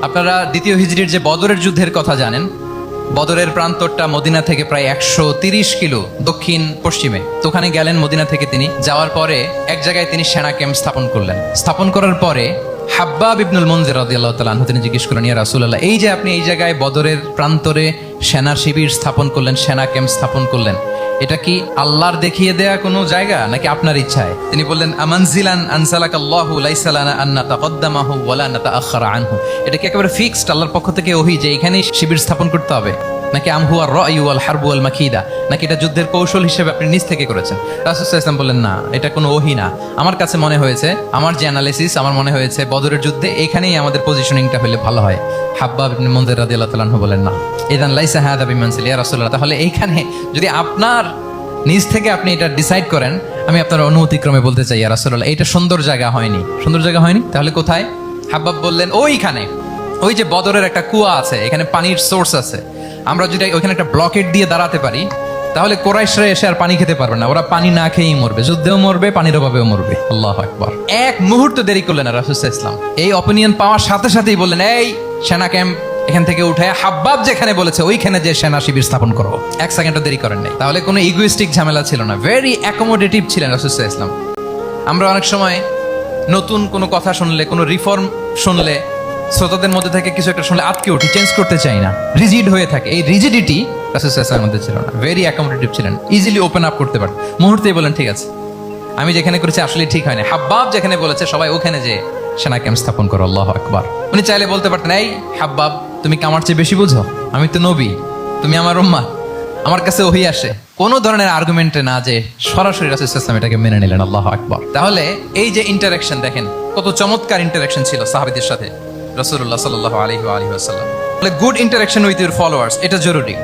আপনারা দ্বিতীয় হিজরির যে বদরের যুদ্ধের কথা জানেন, বদরের প্রান্তরটা মদিনা থেকে প্রায় 130 কিলো দক্ষিণ পশ্চিমে। তো ওখানে গেলেন মদিনা থেকে তিনি। যাওয়ার পরে এক জায়গায় তিনি সেনা ক্যাম্প স্থাপন করলেন। স্থাপন করার পরে হাব্বাব ইবনুল মুনজির রাদিয়াল্লাহু তাআলা আনহু তিনি জিজ্ঞেস করলেন, ইয়া রাসূলুল্লাহ, এই যে আপনি এই জায়গায় বদরের প্রান্তরে সেনা শিবির স্থাপন করলেন, সেনা ক্যাম্প স্থাপন করলেন, এটা কি আল্লাহর দেখিয়ে দেয়া কোনো জায়গা নাকি আপনার ইচ্ছায়? তিনি বললেন, আমানজিলান আনসালাকাল্লাহু লাইসা লানা আন নাতাকদ্দামাহু ওয়ালা নাতাআখারা আনহু। এটা কি একেবারে ফিক্সড আল্লাহর পক্ষ থেকে ওহী যে এখানেই শিবির স্থাপন করতে হবে, নাকি আমহুয়ার রায়ু ওয়াল হারবু ওয়াল মাকিদা, নাকি এটা যুদ্ধের কৌশল হিসেবে আপনি নিজ থেকে করেছেন? রাসূল সাল্লাল্লাহু আলাইহি ওয়াসাল্লাম বললেন, না, এটা কোনো ওহী না। আমার কাছে মনে হয়েছে, আমার যে অ্যানালিসিস, আমার মনে হয়েছে বদরের যুদ্ধে এখানেই আমাদের পজিশনিংটা হলে ভালো হয়। হাব্বাব ইবনে মুনজির রাদিয়াল্লাহু তাআলা আনহু বলেন, না, ইদান লাইসা হাযা বিমানসিল ইয়া রাসূলুল্লাহ, তাহলে এইখানে যদি আপনার নিজ থেকে আপনি এটা ডিসাইড করেন, আমি আপনার অনুমতিক্রমে বলতে চাই ইয়া রাসূলুল্লাহ, এটা সুন্দর জায়গা হয়নি। সুন্দর জায়গা হয়নি? তাহলে কোথায়? হাব্বাব বললেন, ওইখানে, ওই যে বদরের একটা কুয়া আছে, এখানে পানির সোর্স আছে। আমরা যদি ওইখানে একটা ব্লকেট দিয়ে দাঁড়াতে পারি, তাহলে কোরাইশরা এসে আর পানি খেতে পারবে না, ওরা পানি না খেয়েই মরবে, যুদ্ধেও মরবে, পানির অভাবেও মরবে। আল্লাহু আকবার। এক মুহূর্ত দেরি করলেন না রাসূল সাল্লাল্লাহু আলাইহি ওয়াসাল্লাম। এই অপিনিয়ন পাওয়ার সাথে সাথেই বললেন, এই সেনা ক্যাম্প এখান থেকে উঠে হাব্বাব যেখানে বলেছে ওইখানে যে সেনা শিবির স্থাপন করো। এক সেকেন্ডও দেরি করেন নাই। তাহলে কোনো ইগোইস্টিক ঝামেলা ছিল না, ভেরি অ্যাকোমোডেটিভ ছিলেন রাসূল সাল্লাল্লাহু আলাইহি ওয়াসাল্লাম। আমরা অনেক সময় নতুন কোনো কথা শুনলে, কোনো রিফর্ম শুনলে, শ্রোতাদের মধ্যে থেকে কিছু একটা শুনলে আটকে উঠি, চেঞ্জ করতে চাই না, রিজিড হয়ে থাকে। এই রিজিডিটি রাসূল সাল্লাল্লাহু আলাইহি ওয়াসাল্লামের মধ্যে ছিল না, ভেরি অ্যাকোমোডেটিভ ছিলেন, ইজিলি ওপেন আপ করতে পারেন। মুহূর্তেই বলেন, ঠিক আছে, আমি যেখানে করেছি আসলে ঠিক হয় না, হাব্বাব যেখানে বলেছে সবাই ওখানে যে সেনা ক্যাম্প স্থাপন করো। আল্লাহু আকবার। উনি চাইলে বলতে পারতেন, এই হাব্বাব, তুমি কি আমার চেয়ে বেশি বুঝো? আমি তো নবী, তুমি আমার উম্মাহ, আমার কাছে ওহী আসে। কোনো ধরনের আর্গুমেন্টে না যে সরাসরি রাসূল সাল্লাল্লাহু আলাইহি ওয়াসাল্লাম এটাকে মেনে নিলেন। আল্লাহু আকবার। তাহলে এই যে ইন্টারাকশন দেখেন, কত চমৎকার ইন্টারাকশন ছিল সাহাবীদের সাথে রাসূলুল্লাহ সাল্লাল্লাহু আলাইহি ওয়া আলিহি ওয়াসাল্লাম। Good interaction with your followers, এটা জরুরি।